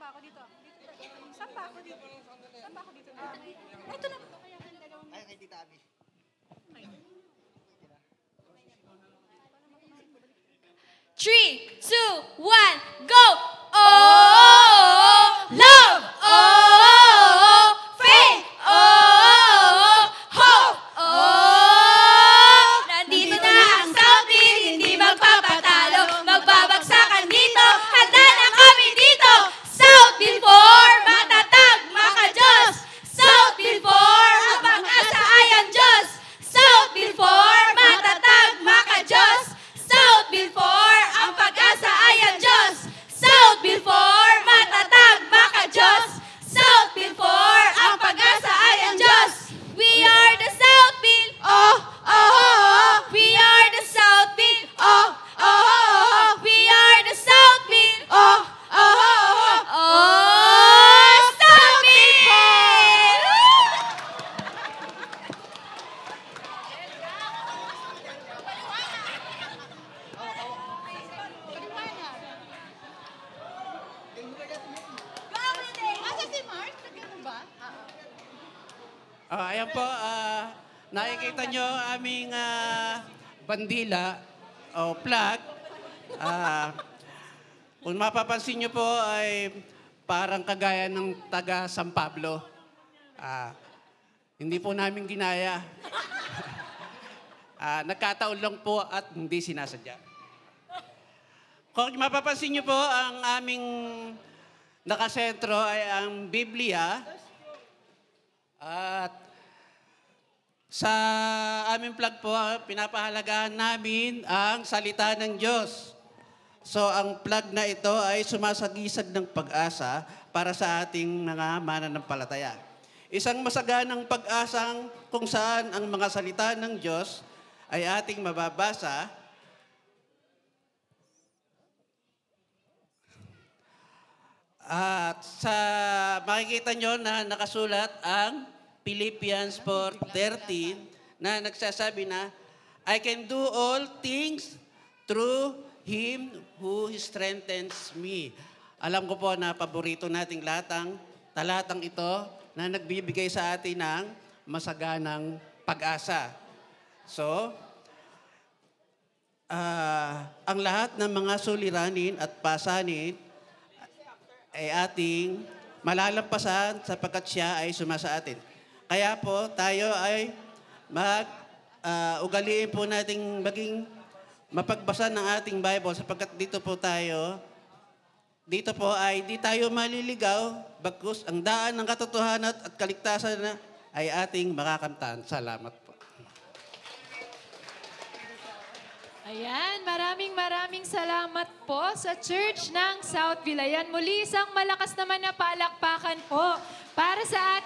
ako dito? Saan pa ako dito? Saan pa ako dito? Ito na. Ay, kay Tita Abby. Three, two, one, go! Oh, love! Oh, faith! Oh, hope! Oh, nandito na ang Southfield, hindi magpapatalo. Magbabagsakan dito, handa na kami dito. Southfield 4, matatag, maka-Diyos. Southfield 4, ang pag-asa ay ang Diyos. Southfield 4, matatag, maka-Diyos. Southfield 4, ang pag-asa ay ang Diyos. Southfield 4, matatag, maka-Diyos. Southfield 4, ang pag-asa ay ang Diyos. We are the Southfield. Oh, oh, oh. We are the Southfield. Oh, oh, oh. We are the Southfield. Oh, oh, oh. Oh, Southfield! Asa si Mark? Nagano ba? Ayan po, nakikita nyo aming bandila o flag. Kung mapapansin nyo po ay parang kagaya ng taga San Pablo. Hindi po namin ginaya. Nagkataon lang po at hindi sinasadya. Kung mapapansin nyo po, ang aming nakasentro ay ang Biblia. At sa aming flag po, pinapahalagahan namin ang salita ng Diyos. So ang flag na ito ay sumasagisag ng pag-asa para sa ating mga mananampalataya. Isang masaganang pag-asang kung saan ang mga salita ng Diyos ay ating mababasa at sa makikita nyo na nakasulat ang Philippians 4:13 na nagsasabi na, I can do all things through Him who strengthens me. Alam ko po na paborito nating talatang ito na nagbibigay sa atin ng masaganang pag-asa. So, ang lahat ng mga suliranin at pasanin ay ating malalampasan sapagkat siya ay sumasa atin. Kaya po tayo ay ugaliin po nating maging mapagbasa ng ating Bible sapagkat dito po ay di tayo maliligaw bagkus ang daan ng katotohanan at kaligtasan na ay ating makakamtan. Salamat po. Ayan, maraming salamat po sa Church ng Southfield. Ayan, muli isang malakas naman na palakpakan po para sa ating